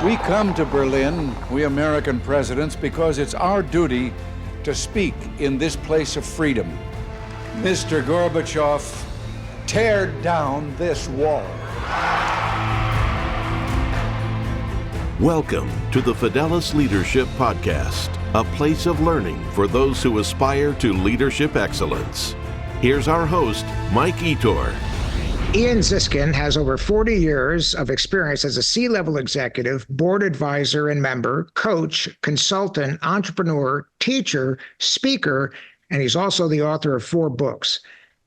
We come to Berlin, we American presidents, because it's our duty to speak in this place of freedom. Mr. Gorbachev, tear down this wall. Welcome to the Fidelis Leadership Podcast, a place of learning for those who aspire to leadership excellence. Here's our host, Mike Etor. Ian Ziskin has over 40 years of experience as a C-level executive, board advisor and member, coach, consultant, entrepreneur, teacher, speaker, and he's also the author of 4 books.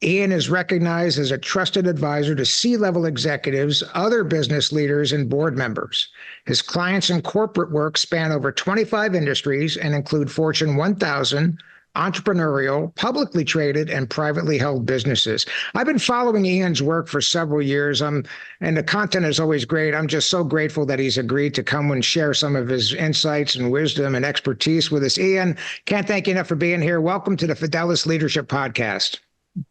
Ian is recognized as a trusted advisor to C-level executives, other business leaders, and board members. His clients and corporate work span over 25 industries and include Fortune 1000, entrepreneurial, publicly traded, and privately held businesses. I've been following Ian's work for several years, and the content is always great. I'm just so grateful that he's agreed to come and share some of his insights and wisdom and expertise with us. Ian, can't thank you enough for being here. Welcome to the Fidelis Leadership Podcast.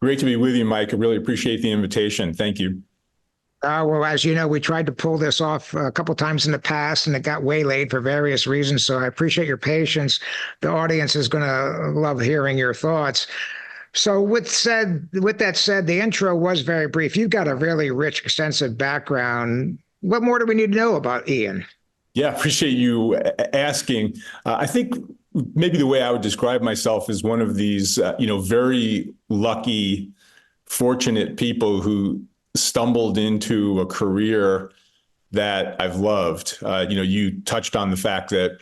Great to be with you, Mike. I really appreciate the invitation. Thank you. Well, as you know, we tried to pull this off a couple times in the past, and it got waylaid for various reasons. So I appreciate your patience. The audience is going to love hearing your thoughts. So with that said, the intro was very brief. You've got a really rich, extensive background. What more do we need to know about Ian? Yeah, appreciate you asking. I think maybe the way I would describe myself is one of these, very lucky, fortunate people who stumbled into a career that I've loved. You touched on the fact that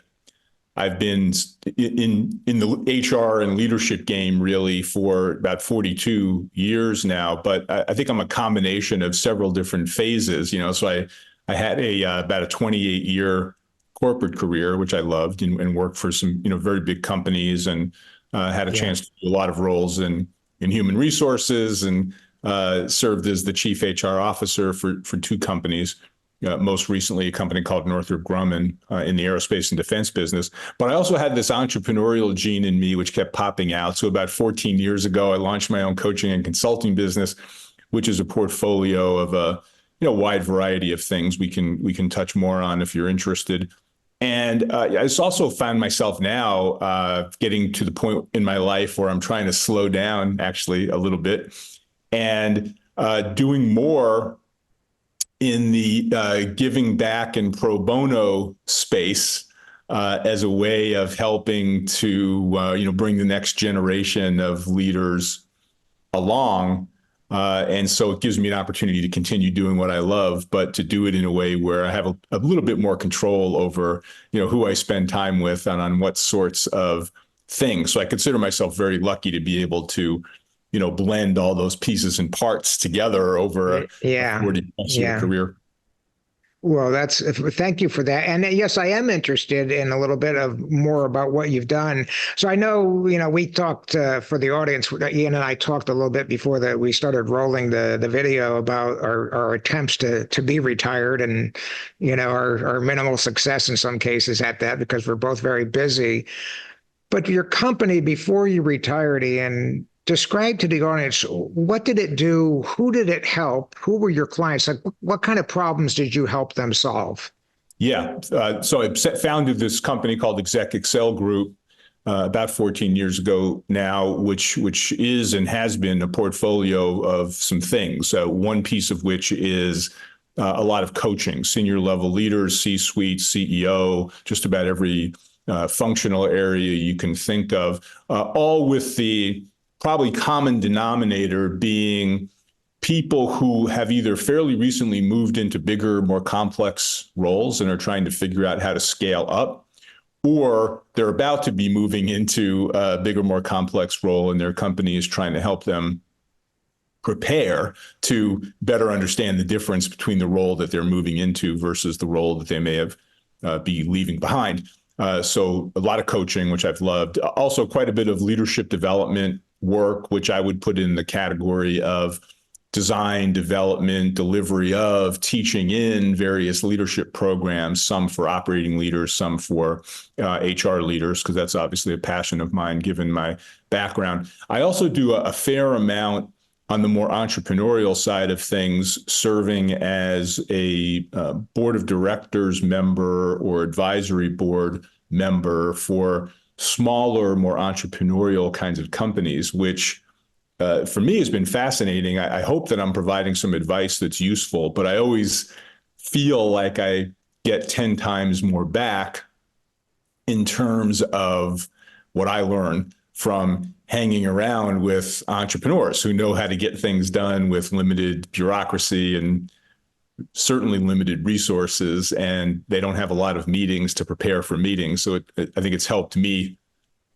I've been in the HR and leadership game really for about 42 years now, but I think I'm a combination of several different phases. So I had about a 28-year corporate career, which I loved, and worked for some very big companies, and had a chance to do a lot of roles in human resources, and served as the chief HR officer for 2 companies, most recently a company called Northrop Grumman in the aerospace and defense business. But I also had this entrepreneurial gene in me, which kept popping out. So about 14 years ago, I launched my own coaching and consulting business, which is a portfolio of a wide variety of things we can touch more on if you're interested. And I also found myself now getting to the point in my life where I'm trying to slow down actually a little bit, and doing more in the giving back and pro bono space as a way of helping to bring the next generation of leaders along. And so it gives me an opportunity to continue doing what I love, but to do it in a way where I have a little bit more control over who I spend time with and on what sorts of things. So I consider myself very lucky to be able to blend all those pieces and parts together over a 40-plus year career. Well, thank you for that. And yes, I am interested in a little bit of more about what you've done. So I know, we talked for the audience, Ian and I talked a little bit before that we started rolling the video about our attempts to be retired, and, our minimal success in some cases at that, because we're both very busy. But your company, before you retired, Ian, describe to the audience, what did it do? Who did it help? Who were your clients? Like, what kind of problems did you help them solve? Yeah. So I founded this company called 𝐋𝐞𝐤𝐢𝐻 Group about 14 years ago now, which is and has been a portfolio of some things. One piece of which is a lot of coaching, senior level leaders, C-suite, CEO, just about every functional area you can think of, all with the probably common denominator being people who have either fairly recently moved into bigger, more complex roles and are trying to figure out how to scale up, or they're about to be moving into a bigger, more complex role, and their company is trying to help them prepare to better understand the difference between the role that they're moving into versus the role that they may have be leaving behind. So a lot of coaching, which I've loved. Also quite a bit of leadership development work, which I would put in the category of design, development, delivery of, teaching in various leadership programs, some for operating leaders, some for HR leaders, because that's obviously a passion of mine given my background. I also do a fair amount on the more entrepreneurial side of things, serving as a board of directors member or advisory board member for smaller, more entrepreneurial kinds of companies, which for me has been fascinating. I hope that I'm providing some advice that's useful, but I always feel like I get 10 times more back in terms of what I learn from hanging around with entrepreneurs who know how to get things done with limited bureaucracy and certainly limited resources, and they don't have a lot of meetings to prepare for meetings. So I think it's helped me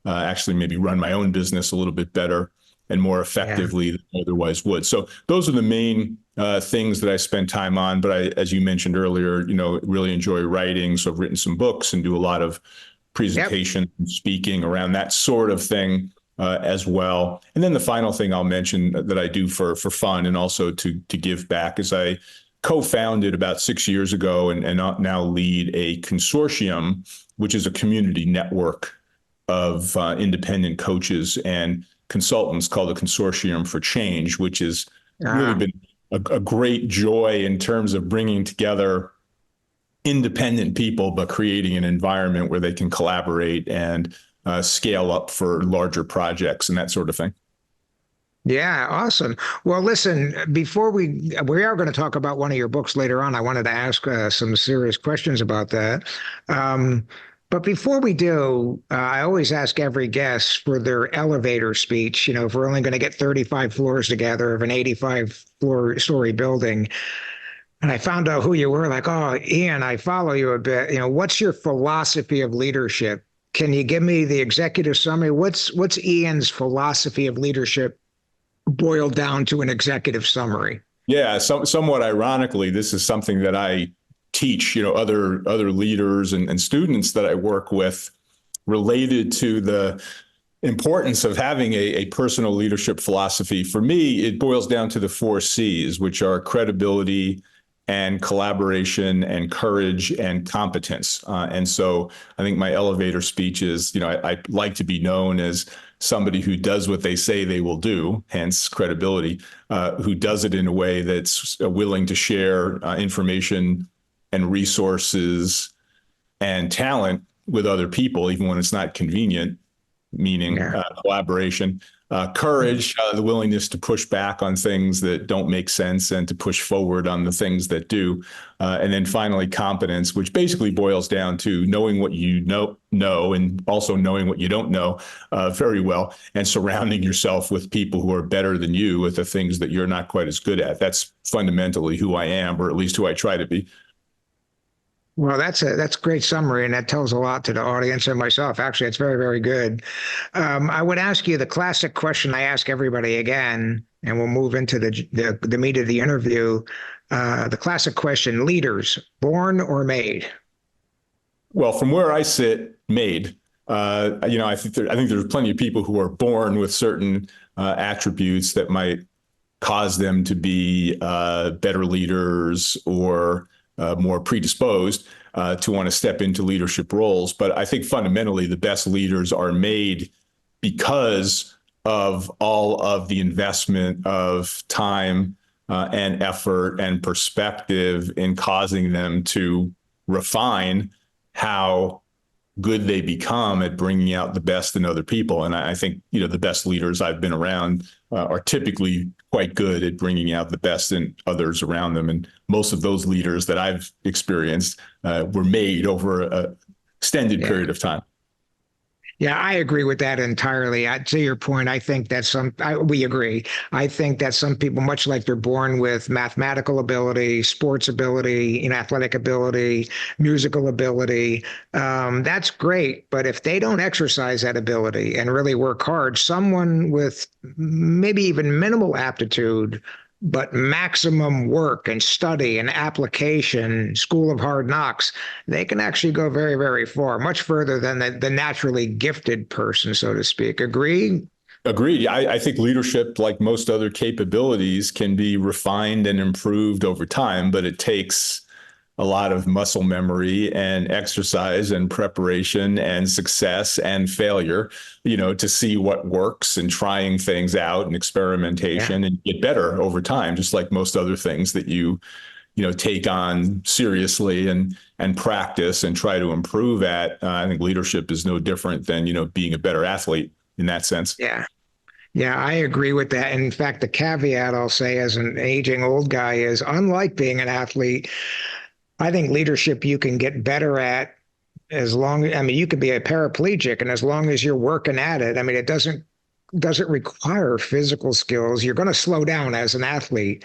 actually maybe run my own business a little bit better and more effectively than I otherwise would. So those are the main things that I spend time on. But I, as you mentioned earlier, really enjoy writing. So I've written some books and do a lot of presentation and speaking around that sort of thing as well. And then the final thing I'll mention that I do for fun and also to give back is I co-founded about 6 years ago and now lead a consortium, which is a community network of independent coaches and consultants called the Consortium for Change, which has really been a great joy in terms of bringing together independent people, but creating an environment where they can collaborate and scale up for larger projects and that sort of thing. Yeah, awesome. Well, listen, before we are going to talk about one of your books later on. I wanted to ask some serious questions about that. But before we do, I always ask every guest for their elevator speech. If we're only going to get 35 floors together of an 85-story building, and I found out who you were, like, oh, Ian, I follow you a bit. What's your philosophy of leadership? Can you give me the executive summary? What's Ian's philosophy of leadership boiled down to an executive summary? Yeah, somewhat ironically, this is something that I teach, other leaders and students that I work with, related to the importance of having a personal leadership philosophy. For me, it boils down to the 4 C's, which are credibility and collaboration and courage and competence. And so I think my elevator speech is, I like to be known as somebody who does what they say they will do, hence credibility, who does it in a way that's willing to share information and resources and talent with other people, even when it's not convenient, meaning collaboration, courage, the willingness to push back on things that don't make sense and to push forward on the things that do. And then finally, competence, which basically boils down to knowing what you know and also knowing what you don't know very well, and surrounding yourself with people who are better than you at the things that you're not quite as good at. That's fundamentally who I am, or at least who I try to be. Well, that's a great summary, and that tells a lot to the audience and myself. Actually, it's very, very good. I would ask you the classic question I ask everybody again, and we'll move into the meat of the interview. The classic question: leaders, born or made? Well, from where I sit, made. I think there's plenty of people who are born with certain attributes that might cause them to be better leaders or more predisposed to want to step into leadership roles. But I think fundamentally the best leaders are made because of all of the investment of time and effort and perspective in causing them to refine how good they become at bringing out the best in other people. And I think, the best leaders I've been around are typically quite good at bringing out the best in others around them. And most of those leaders that I've experienced were made over an extended period of time. Yeah, I agree with that entirely. To your point, I think that we agree. I think that some people, much like they're born with mathematical ability, sports ability, athletic ability, musical ability, that's great. But if they don't exercise that ability and really work hard, someone with maybe even minimal aptitude, but maximum work and study and application, school of hard knocks, they can actually go very, very far, much further than the naturally gifted person, so to speak. Agree? Agreed. I think leadership, like most other capabilities, can be refined and improved over time, but it takes a lot of muscle memory and exercise and preparation and success and failure, to see what works and trying things out and experimentation and get better over time, just like most other things that you take on seriously and practice and try to improve at. I think leadership is no different than, being a better athlete in that sense. Yeah. Yeah, I agree with that. In fact, the caveat I'll say as an aging old guy is, unlike being an athlete, I think leadership you can get better at you could be a paraplegic, and as long as you're working at it, it doesn't require physical skills. You're going to slow down as an athlete.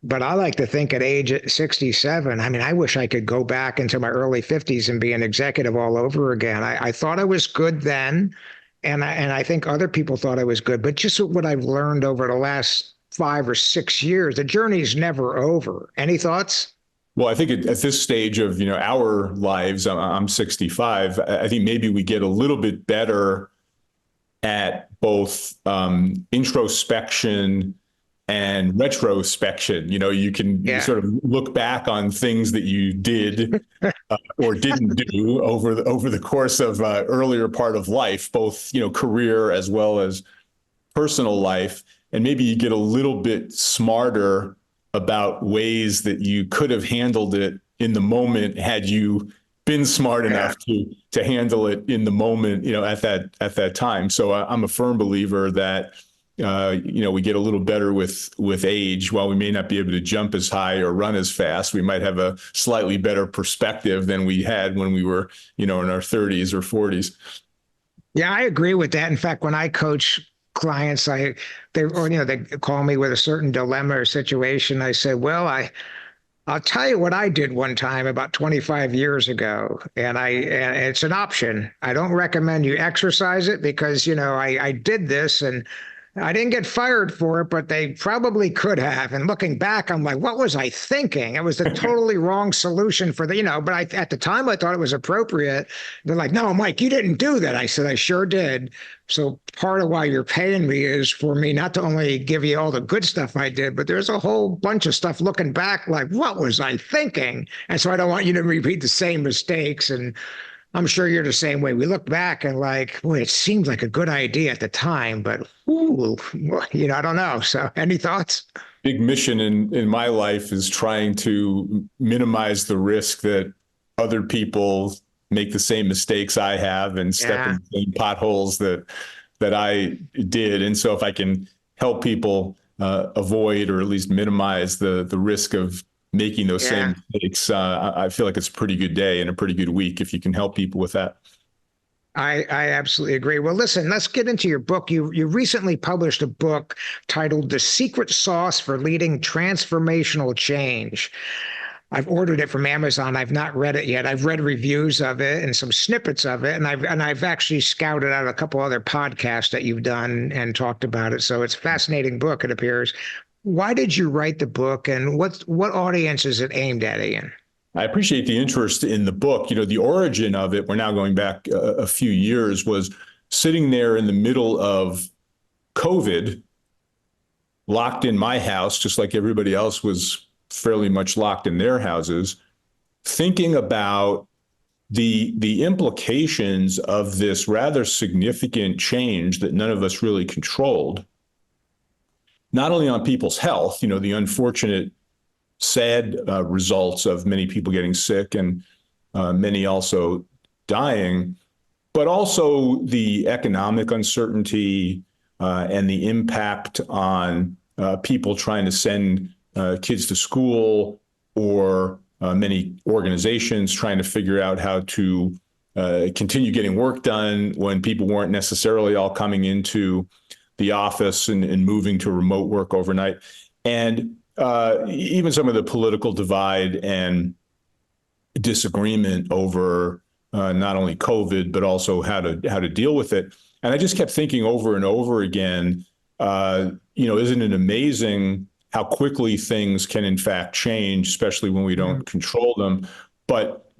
But I like to think at age 67, I wish I could go back into my early 50s and be an executive all over again. I thought I was good then, and I think other people thought I was good. But just what I've learned over the last 5 or 6 years, the journey's never over. Any thoughts? Well, I think at this stage of our lives, I'm 65. I think maybe we get a little bit better at both introspection and retrospection. You can sort of look back on things that you did or didn't do over the course of earlier part of life, both career as well as personal life, and maybe you get a little bit smarter about ways that you could have handled it in the moment had you been smart enough to handle it in the moment, at that time. So I'm a firm believer that we get a little better with age. While we may not be able to jump as high or run as fast, we might have a slightly better perspective than we had when we were, in our 30s or 40s. Yeah, I agree with that. In fact, when I coach clients, they call me with a certain dilemma or situation. I say, well, I'll tell you what I did one time about 25 years ago, and it's an option. I don't recommend you exercise it because, I did this and I didn't get fired for it, but they probably could have. And looking back, I'm like, what was I thinking? It was the totally wrong solution for but at the time I thought it was appropriate. They're like, no, Mike, you didn't do that. I said, I sure did. So part of why you're paying me is for me not to only give you all the good stuff I did, but there's a whole bunch of stuff looking back like, what was I thinking? And so I don't want you to repeat the same mistakes. And I'm sure you're the same way. We look back and like, boy, it seemed like a good idea at the time, but I don't know. So any thoughts? Big mission in my life is trying to minimize the risk that other people make the same mistakes I have and step in the same potholes that I did. And so if I can help people avoid or at least minimize the risk of making those same mistakes, I feel like it's a pretty good day and a pretty good week if you can help people with that. I absolutely agree. Well, listen, let's get into your book. You recently published a book titled The Secret Sauce for Leading Transformational Change. I've ordered it from Amazon. I've not read it yet. I've read reviews of it and some snippets of it, and I've actually scouted out a couple other podcasts that you've done and talked about it. So it's a fascinating book, it appears. Why did you write the book, and what audience is it aimed at, Ian? I appreciate the interest in the book. The origin of it, we're now going back a few years, was sitting there in the middle of COVID, locked in my house, just like everybody else was fairly much locked in their houses, thinking about the implications of this rather significant change that none of us really controlled, not only on people's health, the unfortunate, sad results of many people getting sick and many also dying, but also the economic uncertainty and the impact on people trying to send kids to school, or many organizations trying to figure out how to continue getting work done when people weren't necessarily all coming into the office and moving to remote work overnight. And even some of the political divide and disagreement over not only COVID, but also how to deal with it. And I just kept thinking over and over again, isn't it amazing how quickly things can in fact change, especially when we don't control them? But,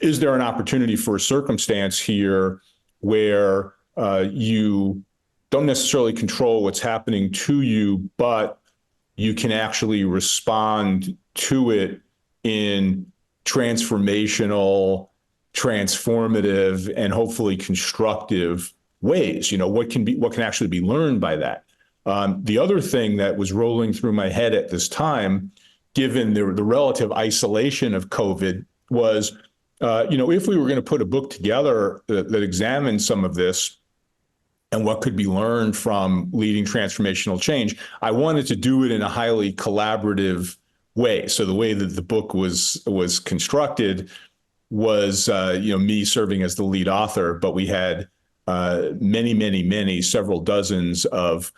is there an opportunity for a circumstance here where you don't necessarily control what's happening to you, but you can actually respond to it in transformational, transformative, and hopefully constructive ways. What can actually be learned by that. The other thing that was rolling through my head at this time, given the relative isolation of COVID, was, if we were going to put a book together that examined some of this and what could be learned from leading transformational change, I wanted to do it in a highly collaborative way. So the way that the book was constructed was, me serving as the lead author, but we had many, several dozens of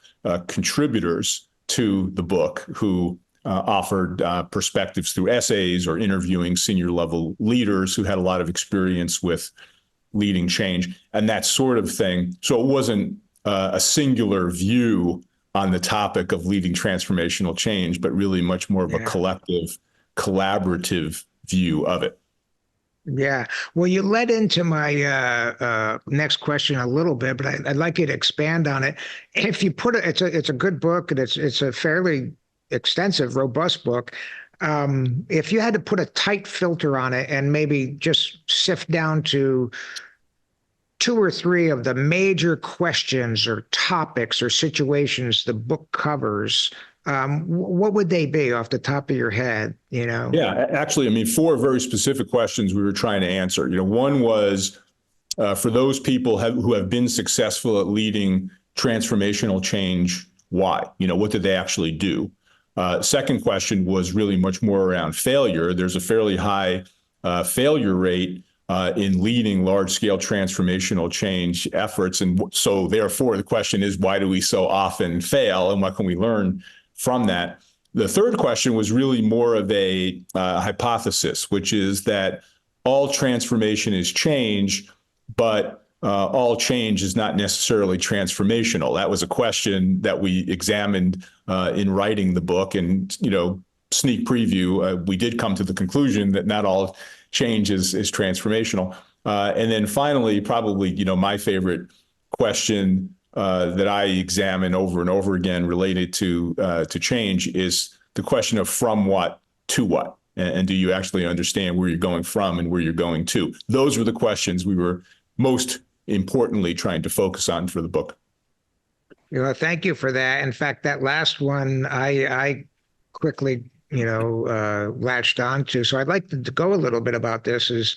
contributors to the book who offered perspectives through essays or interviewing senior level leaders who had a lot of experience with leading change and that sort of thing. So it wasn't a singular view on the topic of leading transformational change, but really much more of a collective, collaborative view of it. Yeah. Well, you led into my next question a little bit, but I'd like you to expand on it. If you put it, it's a good book, and it's a fairly extensive, robust book. If you had to put a tight filter on it and maybe just sift down to 2 or 3 of the major questions or topics or situations the book covers, what would they be off the top of your head? Yeah, actually, 4 very specific questions we were trying to answer. One was for those people who have been successful at leading transformational change, why? What did they actually do? Second question was really much more around failure. There's a fairly high failure rate in leading large-scale transformational change efforts. And so therefore, the question is, why do we so often fail, and what can we learn from that? The third question was really more of a hypothesis, which is that all transformation is change, but all change is not necessarily transformational. That was a question that we examined in writing the book. And, sneak preview, we did come to the conclusion that not all change is transformational. And then finally, probably, my favorite question that I examine over and over again related to change is the question of from what to what, and do you actually understand where you're going from and where you're going to? Those were the questions we were most importantly trying to focus on for the book. Thank you for that. In fact, that last one I quickly latched onto. So I'd like to go a little bit about this. Is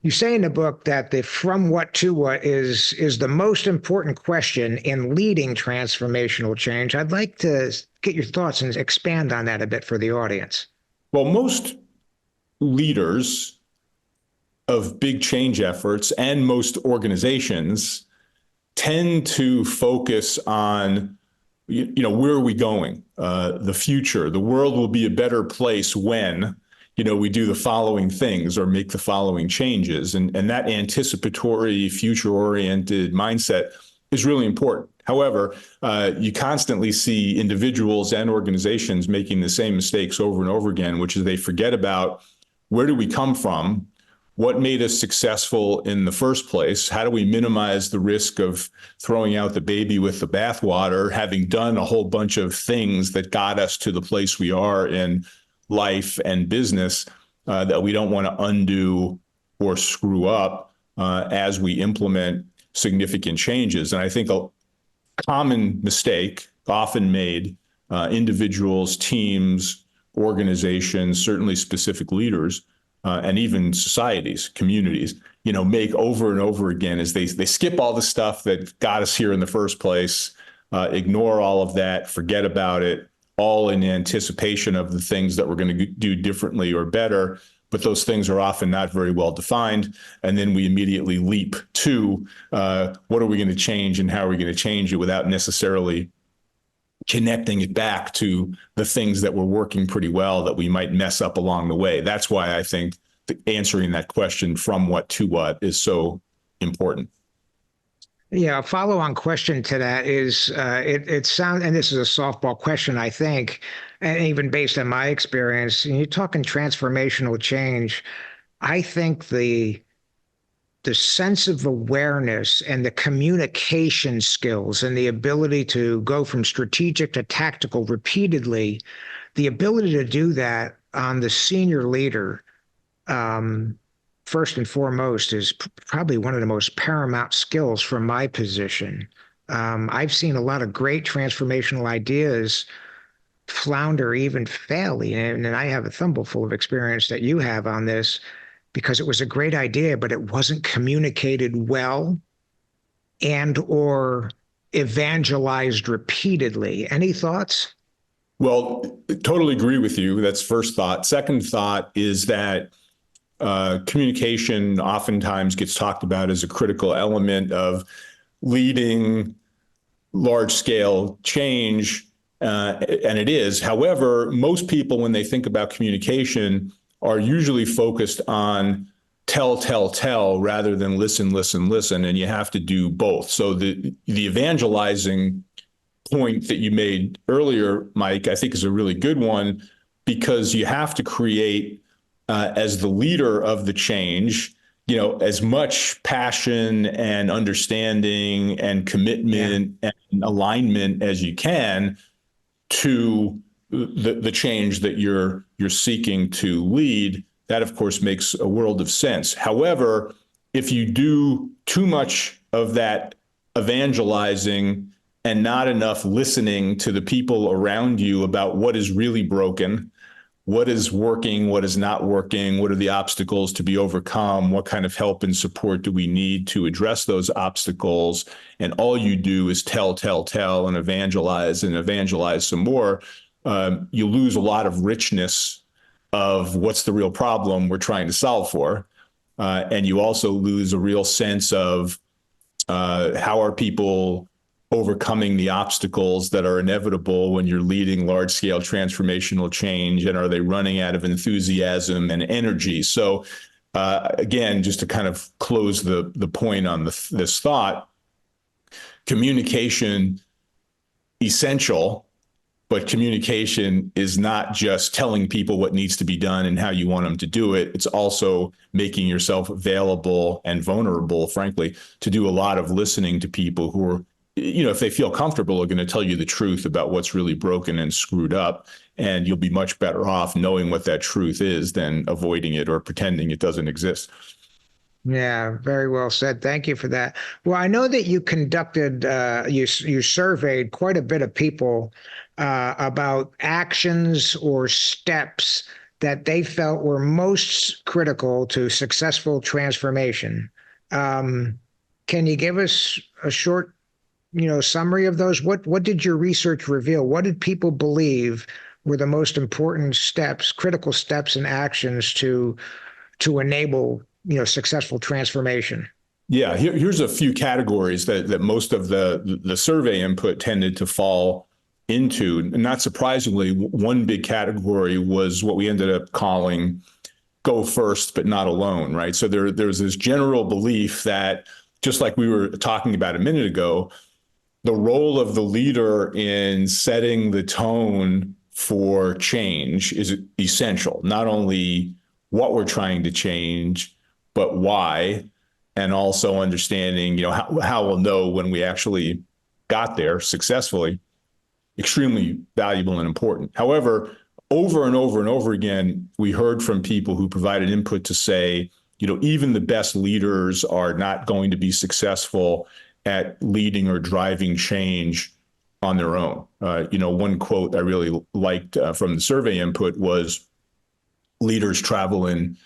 you say in the book that the from what to what is the most important question in leading transformational change. I'd like to get your thoughts and expand on that a bit for the audience. Well, most leaders of big change efforts and most organizations tend to focus on, where are we going? The future, the world will be a better place when, we do the following things or make the following changes. And that anticipatory, future-oriented mindset is really important. However, you constantly see individuals and organizations making the same mistakes over and over again, which is they forget about where do we come from? What made us successful in the first place? How do we minimize the risk of throwing out the baby with the bathwater, having done a whole bunch of things that got us to the place we are in life and business that we don't want to undo or screw up as we implement significant changes? And I think a common mistake often made, individuals, teams, organizations, certainly specific leaders, and even societies, communities, make over and over again is they skip all the stuff that got us here in the first place, ignore all of that, forget about it, all in anticipation of the things that we're going to do differently or better. But those things are often not very well defined. And then we immediately leap to what are we going to change and how are we going to change it without necessarily connecting it back to the things that were working pretty well that we might mess up along the way. That's why I think answering that question from what to what is so important. Yeah, a follow-on question to that is it sounds, and this is a softball question, I think, and even based on my experience, and you're talking transformational change, I think the sense of awareness and the communication skills and the ability to go from strategic to tactical repeatedly, the ability to do that on the senior leader, first and foremost, is probably one of the most paramount skills from my position. I've seen a lot of great transformational ideas flounder, even fail, and I have a thimbleful of experience that you have on this, because it was a great idea, but it wasn't communicated well and or evangelized repeatedly. Any thoughts? Well, totally agree with you. That's first thought. Second thought is that communication oftentimes gets talked about as a critical element of leading large-scale change, and it is. However, most people, when they think about communication, are usually focused on tell, rather than listen, and you have to do both. So the evangelizing point that you made earlier, Mike, I think is a really good one, because you have to create, as the leader of the change, as much passion and understanding and commitment and alignment as you can to the change that you're seeking to lead. That, of course, makes a world of sense. However, if you do too much of that evangelizing and not enough listening to the people around you about what is really broken, what is working, what is not working, what are the obstacles to be overcome, what kind of help and support do we need to address those obstacles, and all you do is tell, and evangelize some more, you lose a lot of richness of what's the real problem we're trying to solve for. And you also lose a real sense of how are people overcoming the obstacles that are inevitable when you're leading large-scale transformational change, and are they running out of enthusiasm and energy? So again, just to kind of close the point on this thought, communication essential, but communication is not just telling people what needs to be done and how you want them to do it. It's also making yourself available and vulnerable, frankly, to do a lot of listening to people who are, if they feel comfortable, are going to tell you the truth about what's really broken and screwed up. And you'll be much better off knowing what that truth is than avoiding it or pretending it doesn't exist. Yeah, very well said. Thank you for that. Well, I know that you conducted, you surveyed quite a bit of people about actions or steps that they felt were most critical to successful transformation. Can you give us a short, summary of those? What did your research reveal? What did people believe were the most important steps, critical steps and actions to enable successful transformation? Yeah, here's a few categories that most of the survey input tended to fall into. And not surprisingly, one big category was what we ended up calling go first, but not alone, right? So there's this general belief that, just like we were talking about a minute ago, the role of the leader in setting the tone for change is essential. Not only what we're trying to change, but why, and also understanding, how we'll know when we actually got there successfully, extremely valuable and important. However, over and over and over again, we heard from people who provided input to say, even the best leaders are not going to be successful at leading or driving change on their own. One quote I really liked from the survey input was, leaders travel in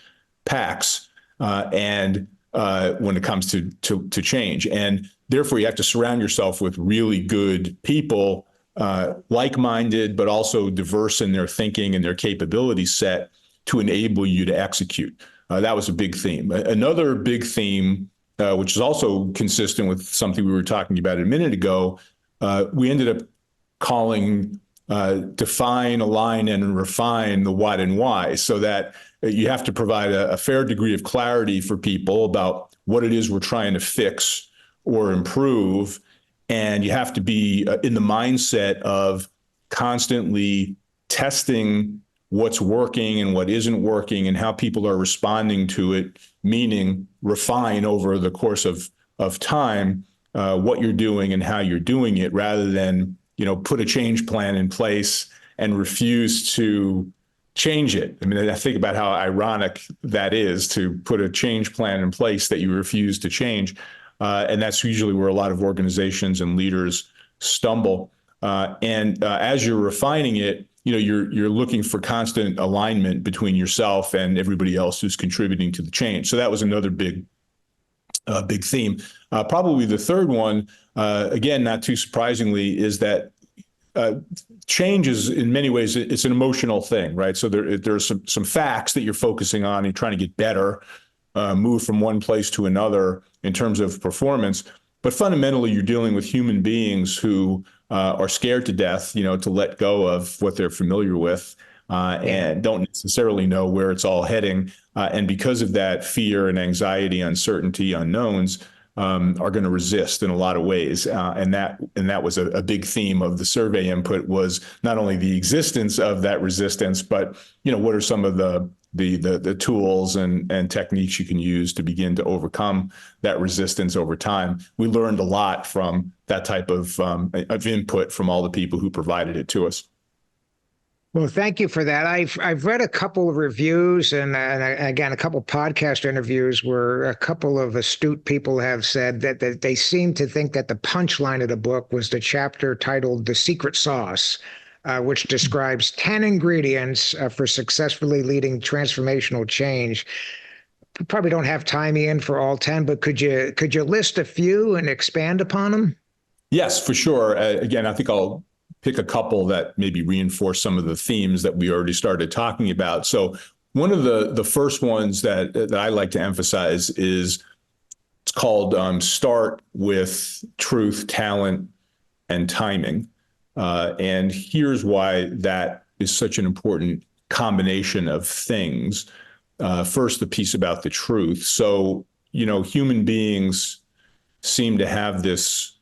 packs, and when it comes to change. And therefore, you have to surround yourself with really good people, like-minded, but also diverse in their thinking and their capability set to enable you to execute. That was a big theme. Another big theme, which is also consistent with something we were talking about a minute ago, we ended up calling define, align, and refine the what and why, so that you have to provide a fair degree of clarity for people about what it is we're trying to fix or improve. And you have to be in the mindset of constantly testing what's working and what isn't working and how people are responding to it, meaning refine over the course of time what you're doing and how you're doing it, rather than put a change plan in place and refuse to change it. I mean, I think about how ironic that is to put a change plan in place that you refuse to change. And that's usually where a lot of organizations and leaders stumble. And as you're refining it, you're looking for constant alignment between yourself and everybody else who's contributing to the change. So that was another big theme. Probably the third one, again, not too surprisingly, is that change is in many ways, it's an emotional thing, right? So there's some facts that you're focusing on. You're trying to get better, move from one place to another in terms of performance. But fundamentally, you're dealing with human beings who are scared to death, to let go of what they're familiar with and don't necessarily know where it's all heading. And because of that, fear and anxiety, uncertainty, unknowns are going to resist in a lot of ways. And that was a big theme of the survey input, was not only the existence of that resistance, but what are some of the tools and techniques you can use to begin to overcome that resistance over time. We learned a lot from that type of input from all the people who provided it to us. Well, thank you for that. I've read a couple of reviews and again, a couple of podcast interviews where a couple of astute people have said that they seem to think that the punchline of the book was the chapter titled "The Secret Sauce," which describes 10 ingredients for successfully leading transformational change. We probably don't have time, Ian, for all 10, but could you list a few and expand upon them? Yes, for sure. Again, I think I'll pick a couple that maybe reinforce some of the themes that we already started talking about. So one of the first ones that I like to emphasize is it's called Start with Truth, Talent, and Timing. And here's why that is such an important combination of things. First, the piece about the truth. So, human beings seem to have this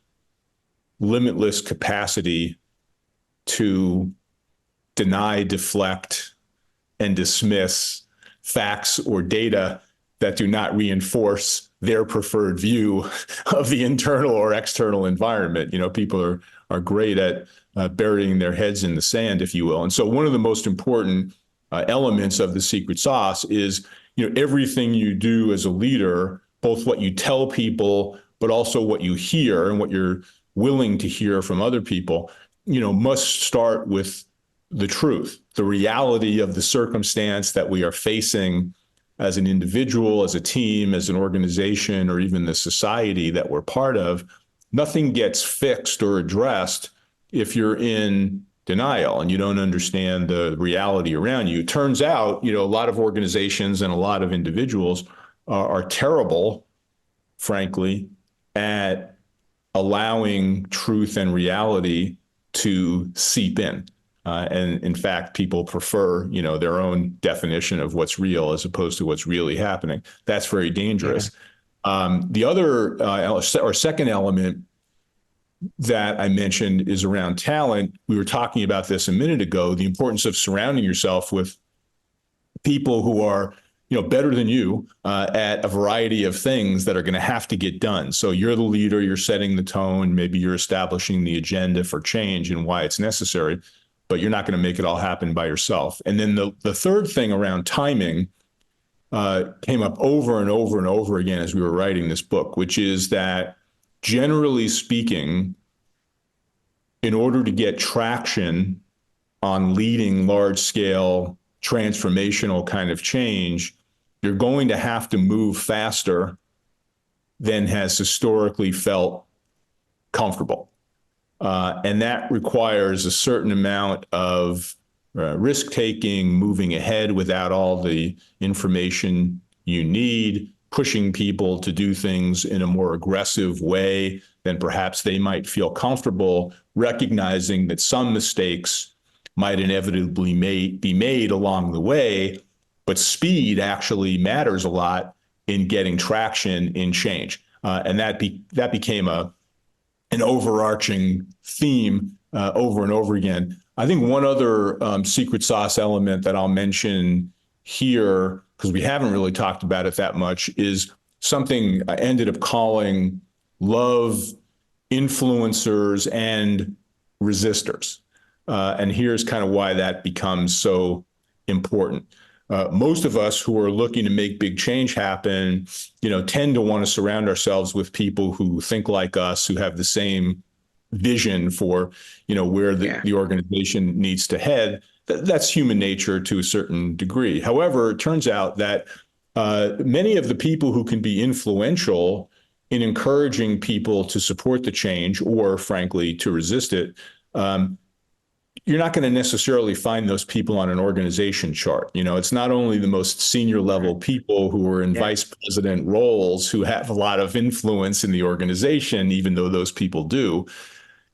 limitless capacity to deny, deflect, and dismiss facts or data that do not reinforce their preferred view of the internal or external environment. People are great at burying their heads in the sand, if you will. And so one of the most important elements of the secret sauce is, everything you do as a leader, both what you tell people, but also what you hear and what you're willing to hear from other people, must start with the truth, the reality of the circumstance that we are facing as an individual, as a team, as an organization, or even the society that we're part of. Nothing gets fixed or addressed if you're in denial and you don't understand the reality around you. It turns out, a lot of organizations and a lot of individuals are terrible, frankly, at allowing truth and reality to seep in. And in fact, people prefer, their own definition of what's real as opposed to what's really happening. That's very dangerous. Yeah. The other or second element that I mentioned is around talent. We were talking about this a minute ago, the importance of surrounding yourself with people who are better than you at a variety of things that are going to have to get done. So you're the leader, you're setting the tone, maybe you're establishing the agenda for change and why it's necessary, but you're not going to make it all happen by yourself. And then the third thing around timing came up over and over and over again as we were writing this book, which is that generally speaking, in order to get traction on leading large-scale transformational kind of change, you're going to have to move faster than has historically felt comfortable. And that requires a certain amount of risk-taking, moving ahead without all the information you need, pushing people to do things in a more aggressive way than perhaps they might feel comfortable, recognizing that some mistakes might inevitably be made along the way, but speed actually matters a lot in getting traction in change. And that became an overarching theme over and over again. I think one other secret sauce element that I'll mention here, because we haven't really talked about it that much, is something I ended up calling love influencers and resistors. And here's kind of why that becomes so important. Most of us who are looking to make big change happen, tend to want to surround ourselves with people who think like us, who have the same vision for, where the organization needs to head. That's human nature to a certain degree. However, it turns out that many of the people who can be influential in encouraging people to support the change or, frankly, to resist it, you're not going to necessarily find those people on an organization chart. It's not only the most senior level people who are in vice president roles who have a lot of influence in the organization, even though those people do.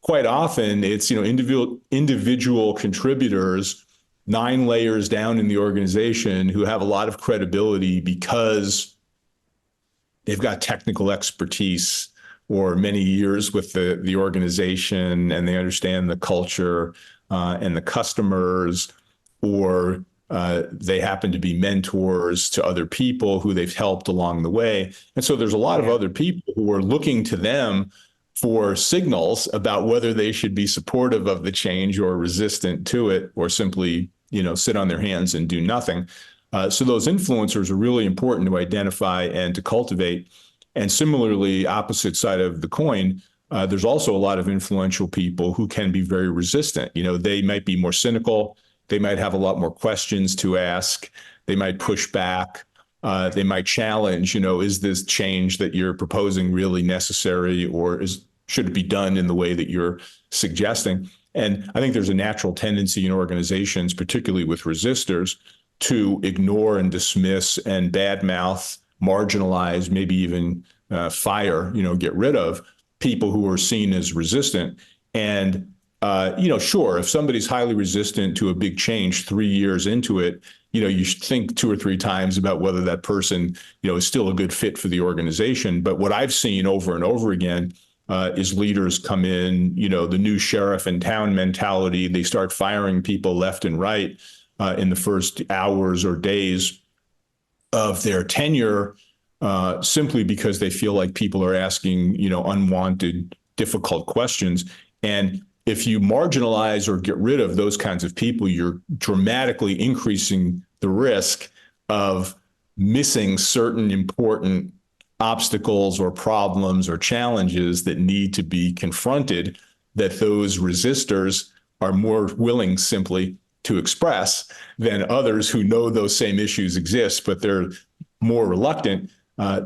Quite often, it's individual contributors 9 layers down in the organization who have a lot of credibility because they've got technical expertise or many years with the organization, and they understand the culture and the customers, or they happen to be mentors to other people who they've helped along the way. And so there's a lot of other people who are looking to them for signals about whether they should be supportive of the change or resistant to it, or simply, sit on their hands and do nothing. So those influencers are really important to identify and to cultivate. And similarly, opposite side of the coin, there's also a lot of influential people who can be very resistant. They might be more cynical. They might have a lot more questions to ask. They might push back. They might challenge, is this change that you're proposing really necessary, or should it be done in the way that you're suggesting? And I think there's a natural tendency in organizations, particularly with resistors, to ignore and dismiss and badmouth, marginalize, maybe even fire, get rid of people who are seen as resistant. And, sure, if somebody's highly resistant to a big change 3 years into it, you should think 2 or 3 times about whether that person, is still a good fit for the organization. But what I've seen over and over again is leaders come in, the new sheriff in town mentality. They start firing people left and right in the first hours or days of their tenure, simply because they feel like people are asking, unwanted, difficult questions. And if you marginalize or get rid of those kinds of people, you're dramatically increasing the risk of missing certain important obstacles or problems or challenges that need to be confronted, that those resistors are more willing simply to express than others who know those same issues exist, but they're more reluctant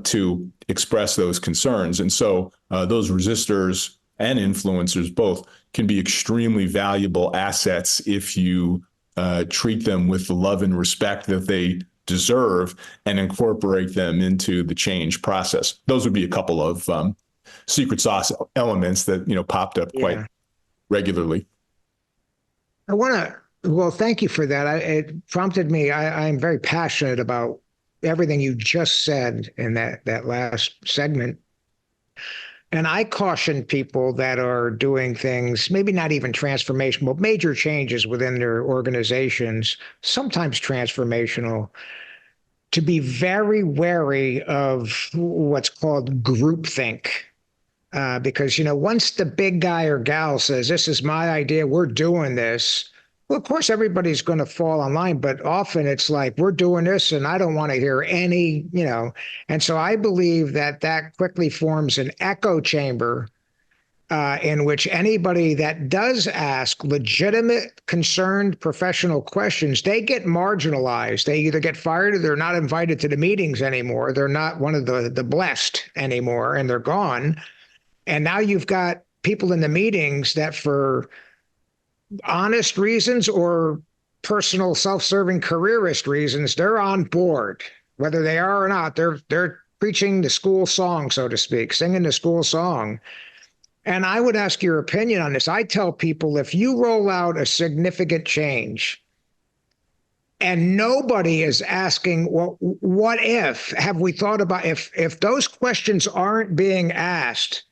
to express those concerns. And so those resistors and influencers both can be extremely valuable assets if you treat them with the love and respect that they deserve and incorporate them into the change process. Those would be a couple of secret sauce elements that popped up quite regularly. Well, thank you for that. It prompted me. I'm very passionate about everything you just said in that last segment. And I caution people that are doing things, maybe not even transformational, but major changes within their organizations, sometimes transformational, to be very wary of what's called groupthink. Because, once the big guy or gal says, this is my idea, we're doing this, well, of course, everybody's going to fall in line, but often it's like, we're doing this and I don't want to hear any, And so I believe that quickly forms an echo chamber in which anybody that does ask legitimate, concerned, professional questions, they get marginalized. They either get fired or they're not invited to the meetings anymore. They're not one of the blessed anymore, and they're gone. And now you've got people in the meetings that, for honest reasons or personal self-serving careerist reasons, they're on board, whether they are or not. They're preaching the school song, so to speak, singing the school song. And I would ask your opinion on this. I tell people, if you roll out a significant change and nobody is asking, well, what if? Have we thought about if those questions aren't being asked,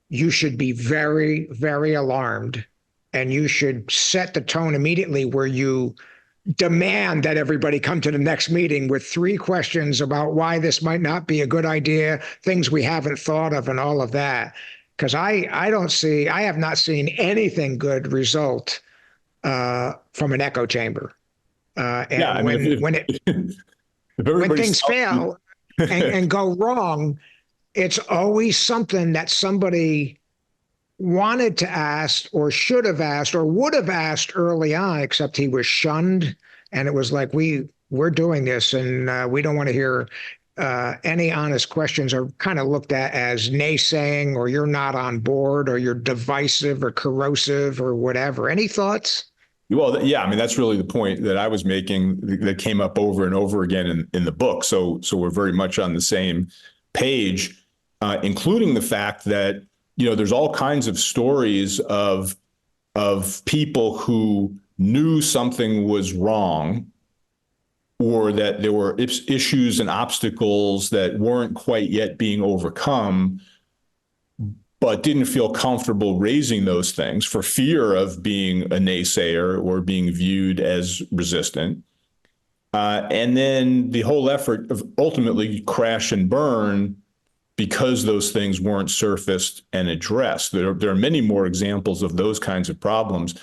you should be very, very alarmed. And you should set the tone immediately where you demand that everybody come to the next meeting with 3 questions about why this might not be a good idea, things we haven't thought of, and all of that. Because I have not seen anything good result from an echo chamber. And Yeah, I mean, if when everybody's things fail and go wrong, it's always something that somebody wanted to ask or should have asked or would have asked early on, except he was shunned. And it was like, we're doing this and we don't want to hear any honest questions, are kind of looked at as naysaying, or you're not on board, or you're divisive or corrosive or whatever. Any thoughts? Well, yeah, I mean, that's really the point that I was making that came up over and over again in the book. So we're very much on the same page, including the fact that, there's all kinds of stories of people who knew something was wrong, or that there were issues and obstacles that weren't quite yet being overcome, but didn't feel comfortable raising those things for fear of being a naysayer or being viewed as resistant. And then the whole effort of ultimately crash and burn because those things weren't surfaced and addressed. There are many more examples of those kinds of problems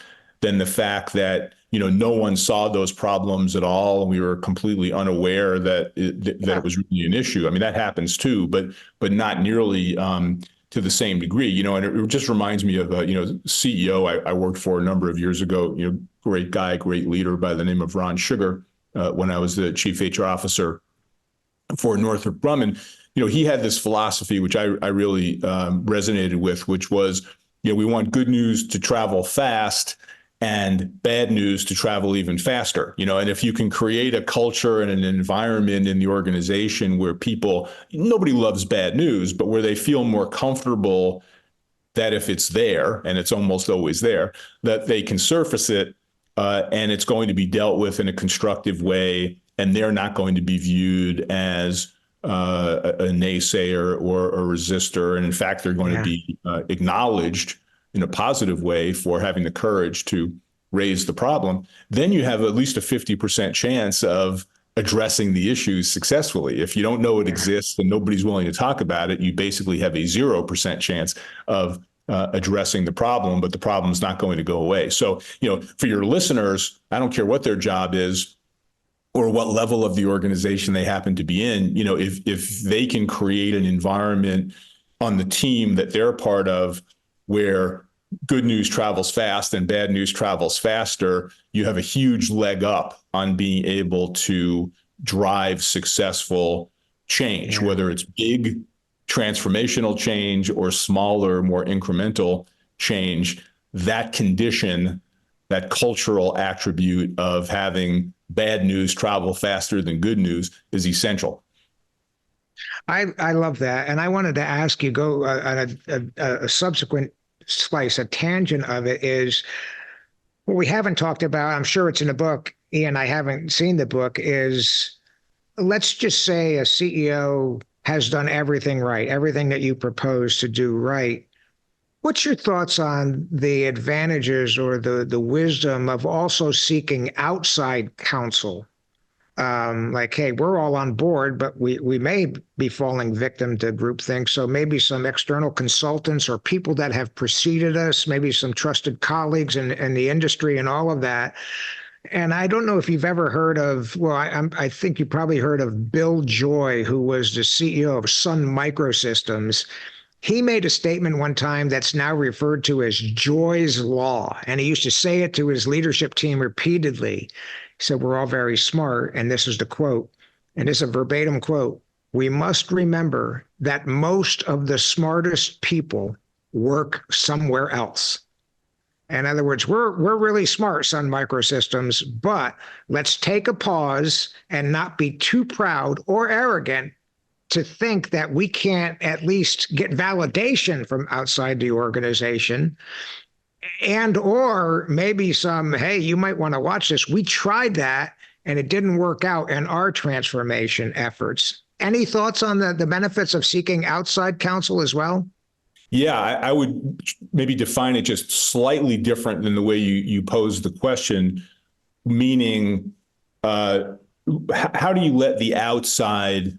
than the fact that, no one saw those problems at all. We were completely unaware that it was really an issue. I mean, that happens too, but not nearly to the same degree, and it just reminds me of a, CEO I worked for a number of years ago, great guy, great leader by the name of Ron Sugar, when I was the chief HR officer for Northrop Grumman. He had this philosophy, which I really resonated with, which was, we want good news to travel fast and bad news to travel even faster, and if you can create a culture and an environment in the organization where nobody loves bad news, but where they feel more comfortable that if it's there, and it's almost always there, that they can surface it and it's going to be dealt with in a constructive way, and they're not going to be viewed as a naysayer or a resistor. And in fact, they're going to be acknowledged in a positive way for having the courage to raise the problem. Then you have at least a 50% chance of addressing the issues successfully. If you don't know it exists and nobody's willing to talk about it, you basically have a 0% chance of addressing the problem, but the problem's not going to go away. So, for your listeners, I don't care what their job is or what level of the organization they happen to be in, if they can create an environment on the team that they're a part of where good news travels fast and bad news travels faster, you have a huge leg up on being able to drive successful change, whether it's big transformational change or smaller, more incremental change. That condition, that cultural attribute of having bad news travel faster than good news is essential. I love that. And I wanted to ask you, go on a subsequent slice, a tangent of it is what we haven't talked about. I'm sure it's in the book, Ian. I haven't seen the book. Is, let's just say a CEO has done everything right, everything that you propose to do right. What's your thoughts on the advantages or the wisdom of also seeking outside counsel? Like, hey, we're all on board, but we may be falling victim to groupthink. So maybe some external consultants or people that have preceded us, maybe some trusted colleagues in the industry and all of that. And I don't know if you've ever heard of, well, I think you probably heard of Bill Joy, who was the CEO of Sun Microsystems. He made a statement one time that's now referred to as Joy's Law. And he used to say it to his leadership team repeatedly. He said, we're all very smart. And this is the quote, and this is a verbatim quote. We must remember that most of the smartest people work somewhere else. In other words, we're really smart, Sun Microsystems, but let's take a pause and not be too proud or arrogant to think that we can't at least get validation from outside the organization, and or maybe some, hey, you might want to watch this. We tried that and it didn't work out in our transformation efforts. Any thoughts on the benefits of seeking outside counsel as well? Yeah, I would maybe define it just slightly different than the way you posed the question, meaning how do you let the outside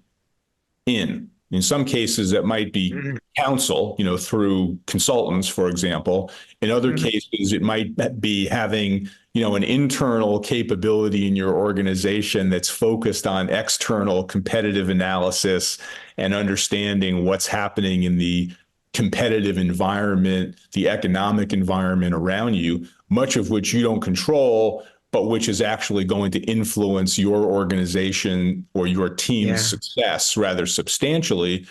in? In some cases, it might be counsel, through consultants, for example. In other cases, it might be having, an internal capability in your organization that's focused on external competitive analysis and understanding what's happening in the competitive environment, the economic environment around you, much of which you don't control, but which is actually going to influence your organization or your team's success rather substantially.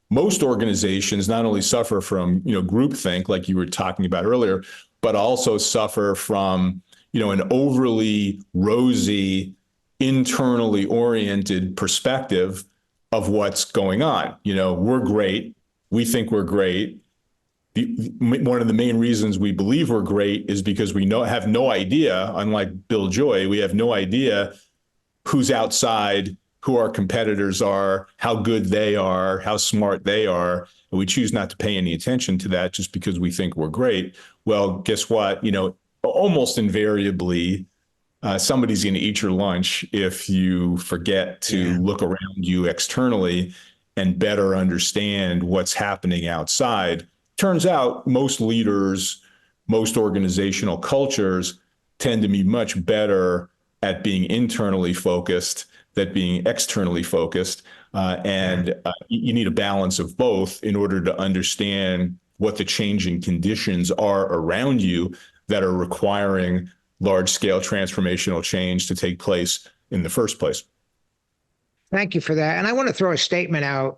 Most organizations not only suffer from, groupthink, like you were talking about earlier, but also suffer from, an overly rosy, internally oriented perspective of what's going on. We're great. We think we're great. One of the main reasons we believe we're great is because we have no idea, unlike Bill Joy, we have no idea who's outside, who our competitors are, how good they are, how smart they are. And we choose not to pay any attention to that just because we think we're great. Well, guess what? Almost invariably, somebody's going to eat your lunch if you forget to look around you externally and better understand what's happening outside. Turns out most leaders, most organizational cultures tend to be much better at being internally focused than being externally focused. You need a balance of both in order to understand what the changing conditions are around you that are requiring large-scale transformational change to take place in the first place. Thank you for that. And I want to throw a statement out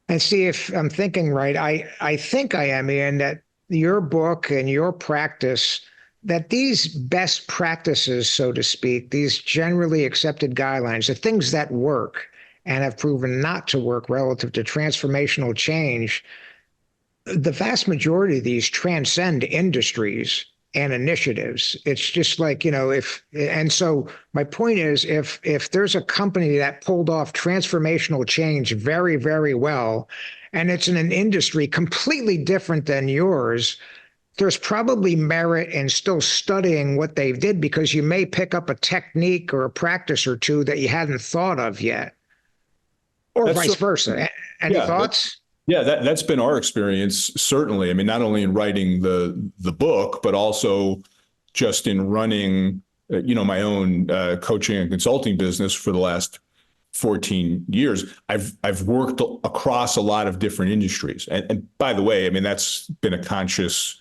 and see if I'm thinking right. I think I am, Ian, that your book and your practice, that these best practices, so to speak, these generally accepted guidelines, the things that work and have proven not to work relative to transformational change, the vast majority of these transcend industries and initiatives. It's just like, and so my point is, if there's a company that pulled off transformational change very, very well, and it's in an industry completely different than yours, there's probably merit in still studying what they did, because you may pick up a technique or a practice or two that you hadn't thought of yet, or vice versa. Any thoughts? Yeah, that's been our experience, certainly. I mean, not only in writing the book, but also just in running, my own coaching and consulting business for the last 14 years. I've worked across a lot of different industries. And by the way, I mean, that's been a conscious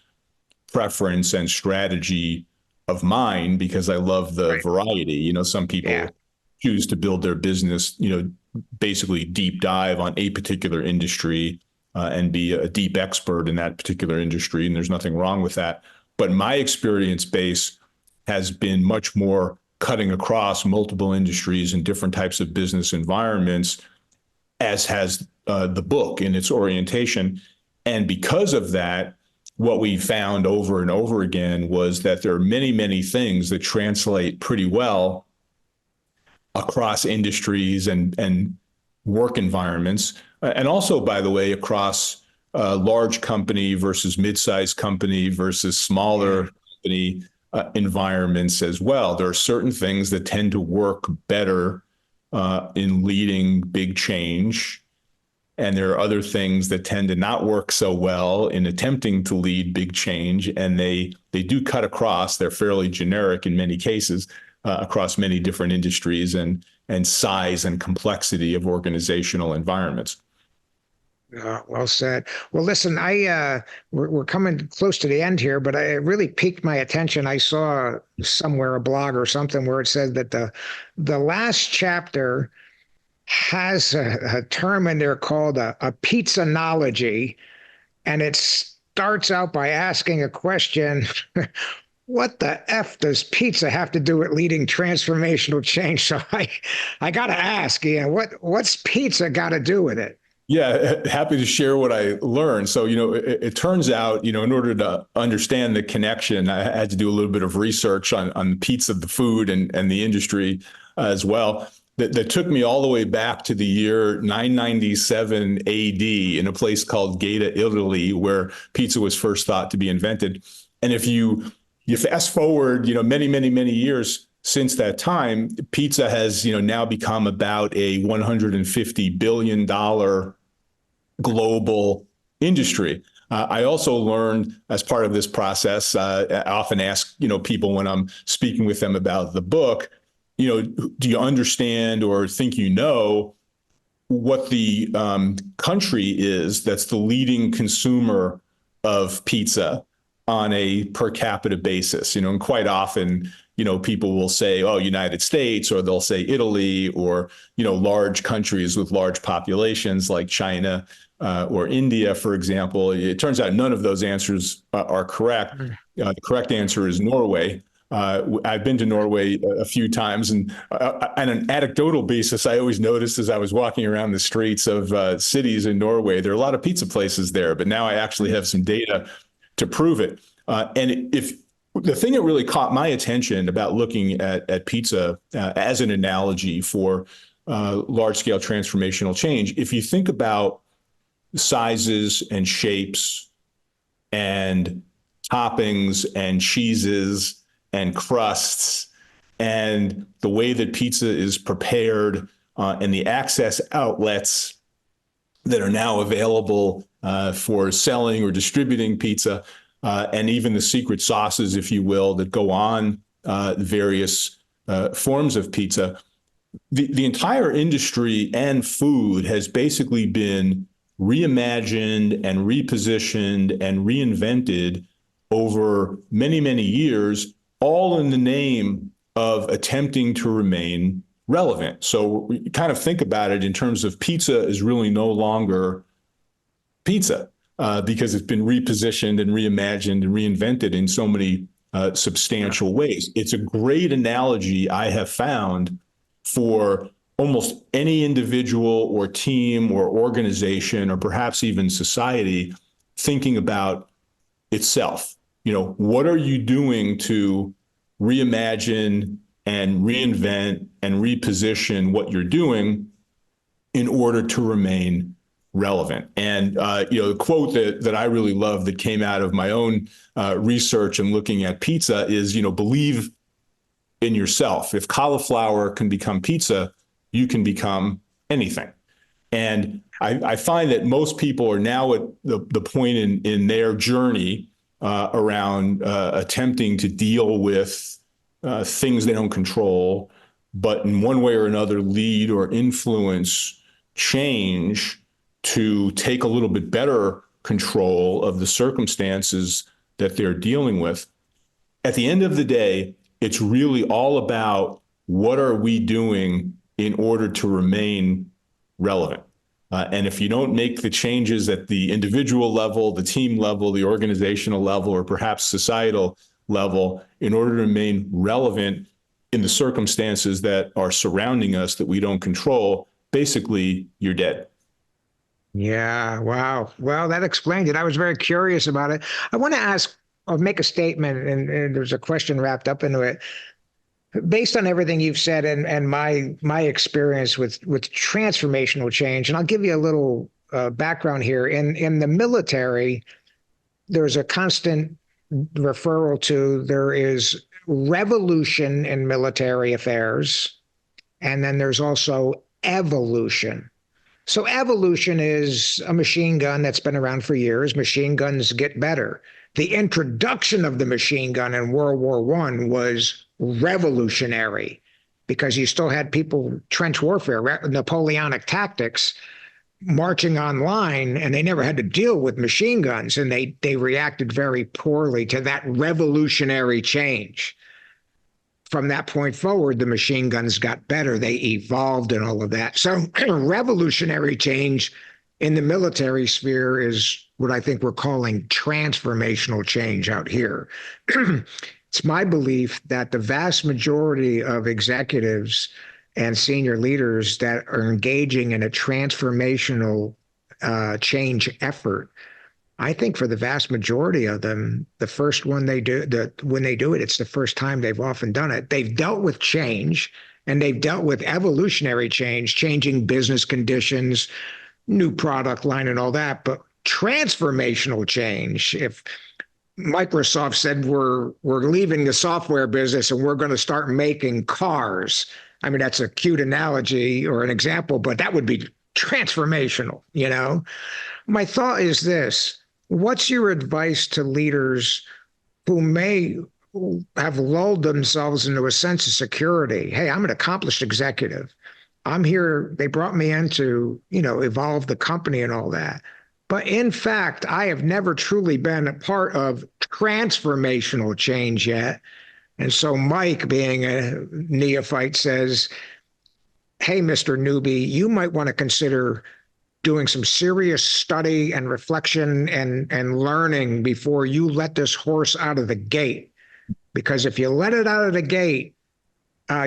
preference and strategy of mine because I love the variety. Some people choose to build their business, basically deep dive on a particular industry and be a deep expert in that particular industry. And there's nothing wrong with that. But my experience base has been much more cutting across multiple industries and different types of business environments, as has the book in its orientation. And because of that, what we found over and over again was that there are many, many things that translate pretty well across industries and work environments. And also, by the way, across large company versus mid-sized company versus smaller company environments as well. There are certain things that tend to work better in leading big change. And there are other things that tend to not work so well in attempting to lead big change. And they do cut across. They're fairly generic in many cases across many different industries and size and complexity of organizational environments. Well said. Well, listen, we're coming close to the end here, but it really piqued my attention. I saw somewhere a blog or something where it said that the last chapter has a term in there called a pizzanology, and it starts out by asking a question. What the F does pizza have to do with leading transformational change? So I got to ask, Ian, what's pizza got to do with it? Yeah, happy to share what I learned. So, it turns out, in order to understand the connection, I had to do a little bit of research on pizza, the food and the industry as well. That took me all the way back to the year 997 AD in a place called Gaeta, Italy, where pizza was first thought to be invented. And if you fast forward, many, many, many years since that time, pizza has, now become about a $150 billion global industry. I also learned as part of this process, I often ask, people when I'm speaking with them about the book, do you understand or think what the country is that's the leading consumer of pizza on a per capita basis? And quite often, people will say, oh, United States, or they'll say Italy, or, large countries with large populations like China or India, for example. It turns out none of those answers are correct. The correct answer is Norway. I've been to Norway a few times, and on an anecdotal basis, I always noticed as I was walking around the streets of cities in Norway, there are a lot of pizza places there, but now I actually have some data to prove it. And if the thing that really caught my attention about looking at pizza as an analogy for large-scale transformational change, if you think about sizes and shapes and toppings and cheeses and crusts and the way that pizza is prepared and the access outlets that are now available for selling or distributing pizza, and even the secret sauces, if you will, that go on various forms of pizza, the entire industry and food has basically been reimagined and repositioned and reinvented over many, many years, all in the name of attempting to remain relevant. So we kind of think about it in terms of pizza is really no longer pizza because it's been repositioned and reimagined and reinvented in so many substantial ways. It's a great analogy I have found for almost any individual or team or organization or perhaps even society thinking about itself. What are you doing to reimagine and reinvent and reposition what you're doing in order to remain relevant? And, the quote that I really love that came out of my own research and looking at pizza is, believe in yourself. If cauliflower can become pizza, you can become anything. And I find that most people are now at the point in their journey around attempting to deal with things they don't control, but in one way or another lead or influence change to take a little bit better control of the circumstances that they're dealing with. At the end of the day, it's really all about what are we doing in order to remain relevant. And if you don't make the changes at the individual level, the team level, the organizational level, or perhaps societal level, in order to remain relevant in the circumstances that are surrounding us that we don't control, basically you're dead. Yeah, wow. Well, that explained it. I was very curious about it. I want to ask or make a statement, and there's a question wrapped up into it. Based on everything you've said and my experience with transformational change, and I'll give you a little background here. In the military, there's a constant referral to there is revolution in military affairs, and then there's also evolution. So evolution is a machine gun that's been around for years. Machine guns get better. The introduction of the machine gun in World War I was revolutionary because you still had people, trench warfare, Napoleonic tactics, marching on line, and they never had to deal with machine guns, and they reacted very poorly to that revolutionary change. From that point forward, the machine guns got better. They evolved and all of that. So revolutionary change in the military sphere is what I think we're calling transformational change out here. It's my belief that the vast majority of executives and senior leaders that are engaging in a transformational change effort, I think for the vast majority of them, the first one when they do it, it's the first time they've often done it. They've dealt with change, and they've dealt with evolutionary change, changing business conditions, new product line and all that. But transformational change, if Microsoft said we're leaving the software business and we're going to start making cars, I mean, that's a cute analogy or an example, but that would be transformational, you know? My thought is this: what's your advice to leaders who may have lulled themselves into a sense of security? Hey, I'm an accomplished executive. I'm here. They brought me in to, evolve the company and all that. But in fact, I have never truly been a part of transformational change yet. And so Mike, being a neophyte, says, hey, Mr. Newbie, you might want to consider doing some serious study and reflection and learning before you let this horse out of the gate. Because if you let it out of the gate,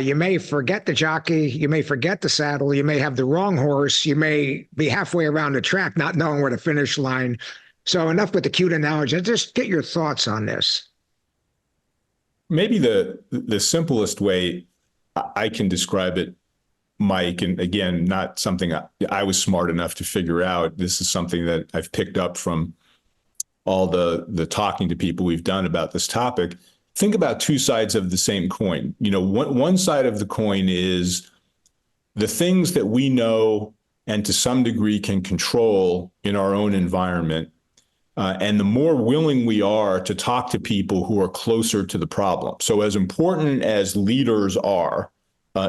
you may forget the jockey, you may forget the saddle, you may have the wrong horse, you may be halfway around the track not knowing where the finish line. So enough with the cute analogy. Just get your thoughts on this. Maybe the simplest way I can describe it, Mike, and again, not something I was smart enough to figure out. This is something that I've picked up from all the talking to people we've done about this topic. Think about two sides of the same coin. One side of the coin is the things that we know and to some degree can control in our own environment. And the more willing we are to talk to people who are closer to the problem. So as important as leaders are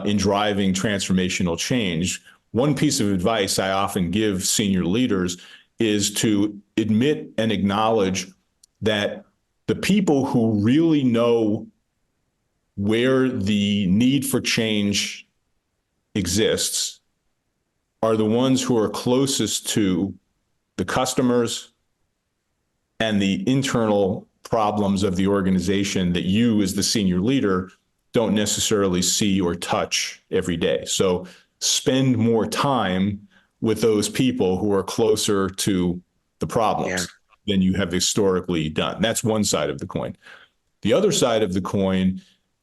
in driving transformational change, one piece of advice I often give senior leaders is to admit and acknowledge that the people who really know where the need for change exists are the ones who are closest to the customers and the internal problems of the organization that you, as the senior leader, don't necessarily see or touch every day. So spend more time with those people who are closer to the problems than you have historically done. That's one side of the coin. The other side of the coin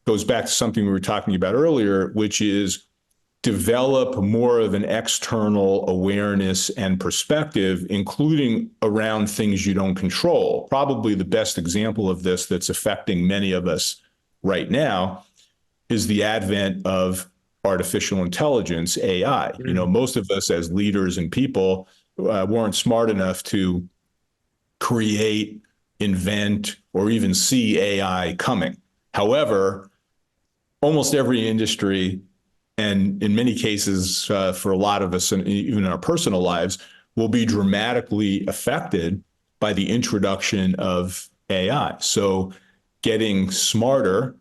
goes back to something we were talking about earlier, which is develop more of an external awareness and perspective, including around things you don't control. Probably the best example of this that's affecting many of us right now is the advent of artificial intelligence, AI. Most of us as leaders and people weren't smart enough to create, invent, or even see AI coming. However, almost every industry, and in many cases, for a lot of us, and even in our personal lives, will be dramatically affected by the introduction of AI. So getting smarter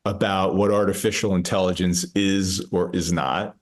about what artificial intelligence is or is not,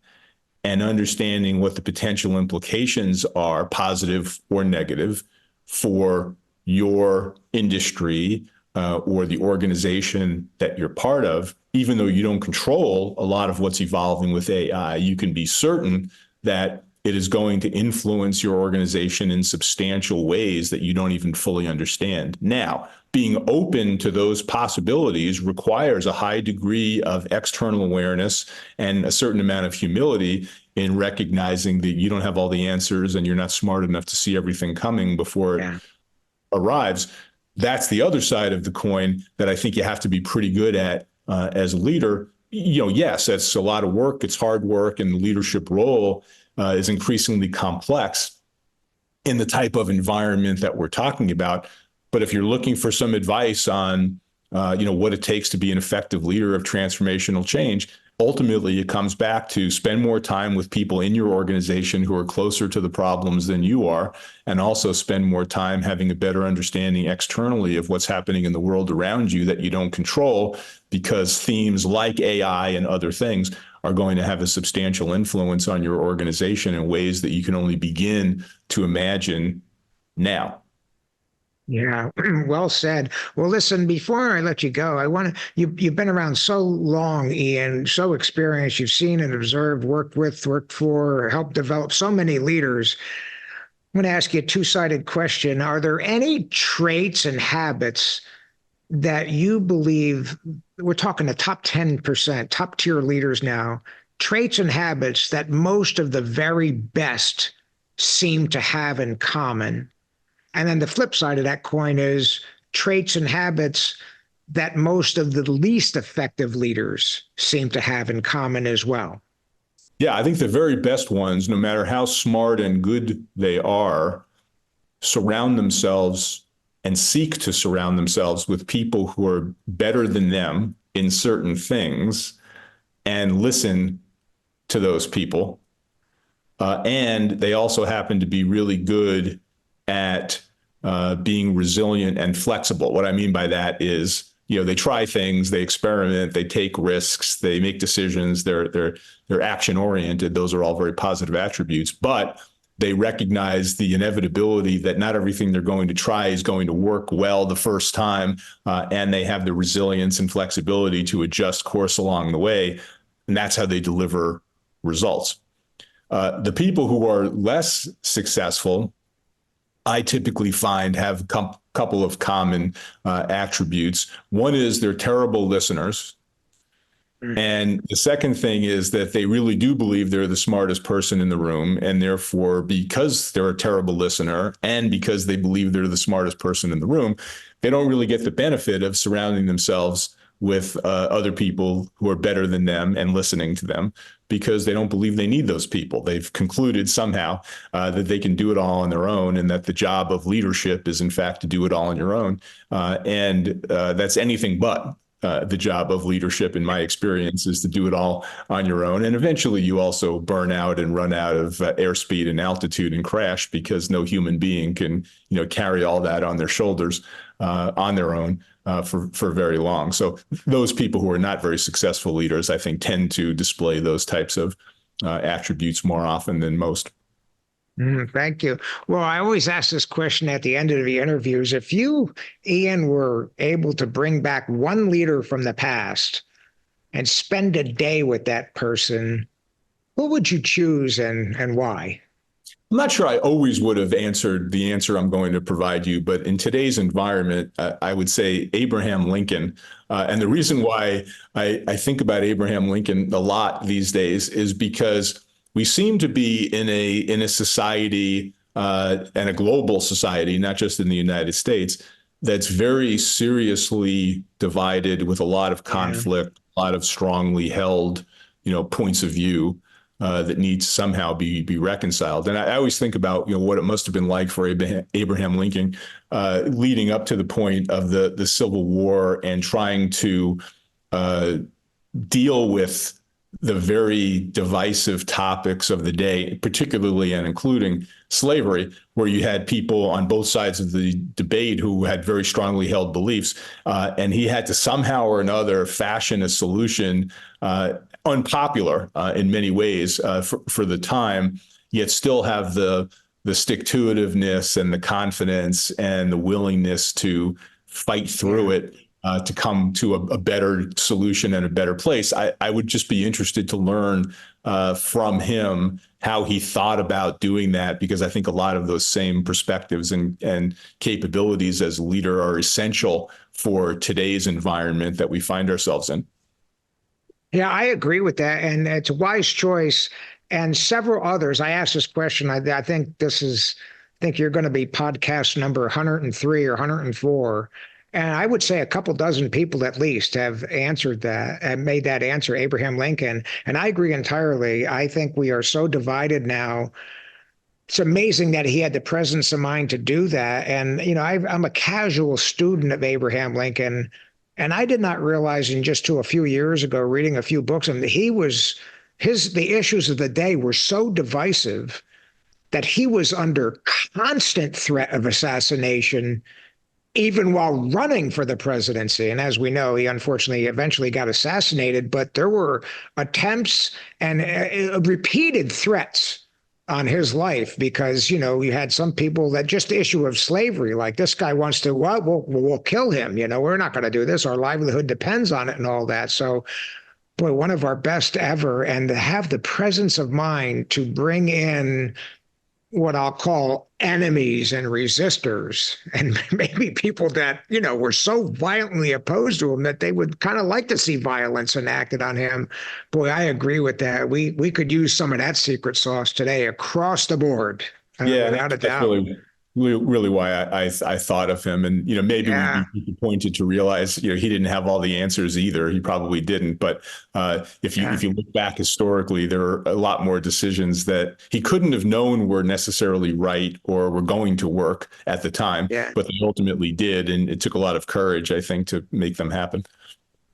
and understanding what the potential implications are, positive or negative, for your industry or the organization that you're part of. Even though you don't control a lot of what's evolving with AI, you can be certain that it is going to influence your organization in substantial ways that you don't even fully understand. Now, being open to those possibilities requires a high degree of external awareness and a certain amount of humility in recognizing that you don't have all the answers and you're not smart enough to see everything coming before it arrives. That's the other side of the coin that I think you have to be pretty good at as a leader. Yes, it's a lot of work. It's hard work, and the leadership role is increasingly complex in the type of environment that we're talking about. But if you're looking for some advice on, what it takes to be an effective leader of transformational change, ultimately it comes back to spend more time with people in your organization who are closer to the problems than you are, and also spend more time having a better understanding externally of what's happening in the world around you that you don't control, because themes like AI and other things are going to have a substantial influence on your organization in ways that you can only begin to imagine now. Yeah, well said. Well, listen, before I let you go, you've been around so long, Ian, so experienced. You've seen and observed, worked for, helped develop so many leaders. I'm going to ask you a two-sided question. Are there any traits and habits that you believe, we're talking the top 10%, top tier leaders now, traits and habits that most of the very best seem to have in common? And then the flip side of that coin is traits and habits that most of the least effective leaders seem to have in common as well. Yeah, I think the very best ones, no matter how smart and good they are, surround themselves and seek to surround themselves with people who are better than them in certain things and listen to those people. And they also happen to be really good at being resilient and flexible. What I mean by that is, they try things, they experiment, they take risks, they make decisions, they're action oriented. Those are all very positive attributes, but they recognize the inevitability that not everything they're going to try is going to work well the first time, and they have the resilience and flexibility to adjust course along the way, and that's how they deliver results. The people who are less successful, I typically find, have a couple of common attributes. One is they're terrible listeners. And the second thing is that they really do believe they're the smartest person in the room. And therefore, because they're a terrible listener and because they believe they're the smartest person in the room, they don't really get the benefit of surrounding themselves with other people who are better than them and listening to them, because they don't believe they need those people. They've concluded somehow that they can do it all on their own, and that the job of leadership is, in fact, to do it all on your own. And that's anything but the job of leadership, in my experience, is to do it all on your own. And eventually you also burn out and run out of airspeed and altitude and crash, because no human being can, carry all that on their shoulders on their own for very long. So those people who are not very successful leaders, I think, tend to display those types of attributes more often than most. Thank you. Well, I always ask this question at the end of the interviews. If you, Ian, were able to bring back one leader from the past and spend a day with that person, who would you choose and why? I'm not sure I always would have answered the answer I'm going to provide you, but in today's environment, I would say Abraham Lincoln. And the reason why I think about Abraham Lincoln a lot these days is because we seem to be in a society and a global society, not just in the United States, that's very seriously divided, with a lot of conflict, a lot of strongly held, points of view that need to somehow be reconciled. And I always think about, what it must have been like for Abraham Lincoln leading up to the point of the Civil War, and trying to deal with the very divisive topics of the day, particularly and including slavery, where you had people on both sides of the debate who had very strongly held beliefs. And he had to somehow or another fashion a solution, unpopular in many ways for the time, yet still have the stick-to-itiveness and the confidence and the willingness to fight through it to come to a better solution and a better place. I would just be interested to learn from him how he thought about doing that, because I think a lot of those same perspectives and capabilities as a leader are essential for today's environment that we find ourselves in. Yeah, I agree with that. And it's a wise choice. And several others, I asked this question. I think you're going to be podcast number 103 or 104. And I would say a couple dozen people at least have answered that and made that answer, Abraham Lincoln. And I agree entirely. I think we are so divided now. It's amazing that he had the presence of mind to do that. And, I'm a casual student of Abraham Lincoln, and I did not realize a few years ago, reading a few books, and the issues of the day were so divisive that he was under constant threat of assassination, even while running for the presidency. And as we know, he unfortunately eventually got assassinated, but there were attempts and repeated threats on his life, because, you had some people that just the issue of slavery, like, this guy wants to, we'll kill him. We're not going to do this. Our livelihood depends on it and all that. So, boy, one of our best ever, and to have the presence of mind to bring in what I'll call enemies and resistors, and maybe people that, were so violently opposed to him that they would kind of like to see violence enacted on him. Boy, I agree with that. We could use some of that secret sauce today across the board, Yeah, without a doubt. really why I thought of him. And, maybe Yeah. we'd be disappointed to realize, he didn't have all the answers either. He probably didn't. But if you look back historically, there are a lot more decisions that he couldn't have known were necessarily right or were going to work at the time, but they ultimately did. And it took a lot of courage, I think, to make them happen.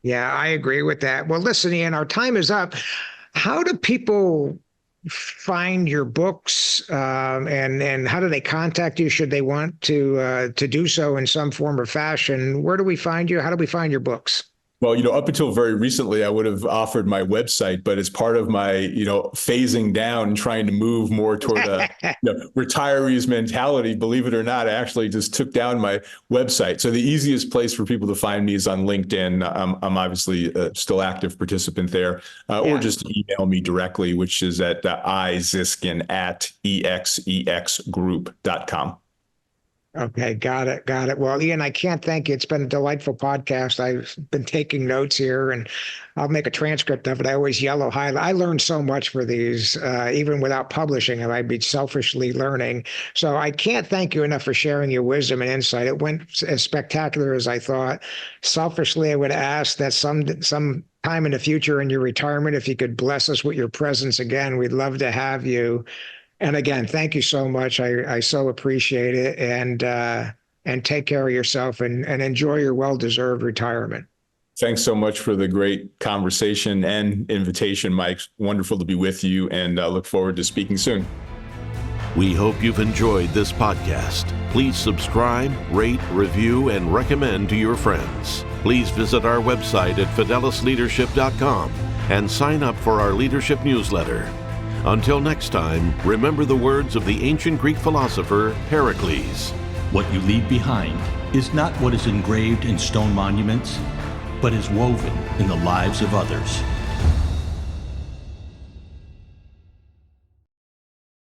Yeah, I agree with that. Well, listen, Ian, our time is up. How do people find your books, and how do they contact you should they want to do so in some form or fashion? Where do we find you? How do we find your books? Well, up until very recently, I would have offered my website, but as part of my, phasing down and trying to move more toward a retiree's mentality, believe it or not, I actually just took down my website. So the easiest place for people to find me is on LinkedIn. I'm obviously a still active participant there, or just email me directly, which is at 𝐼Ziskin@𝐸�XEXgroup.com. Okay, got it. Well, Ian, I can't thank you. It's been a delightful podcast. I've been taking notes here, and I'll make a transcript of it. I always yellow highlight. I learned so much for these, even without publishing them. I'd be selfishly learning. So I can't thank you enough for sharing your wisdom and insight. It went as spectacular as I thought. Selfishly, I would ask that some time in the future in your retirement, if you could bless us with your presence again, we'd love to have you. And again, thank you so much. I so appreciate it. And take care of yourself and enjoy your well-deserved retirement. Thanks so much for the great conversation and invitation, Mike. Wonderful to be with you, and look forward to speaking soon. We hope you've enjoyed this podcast. Please subscribe, rate, review, and recommend to your friends. Please visit our website at fidelisleadership.com and sign up for our leadership newsletter. Until next time, remember the words of the ancient Greek philosopher Pericles. What you leave behind is not what is engraved in stone monuments, but is woven in the lives of others.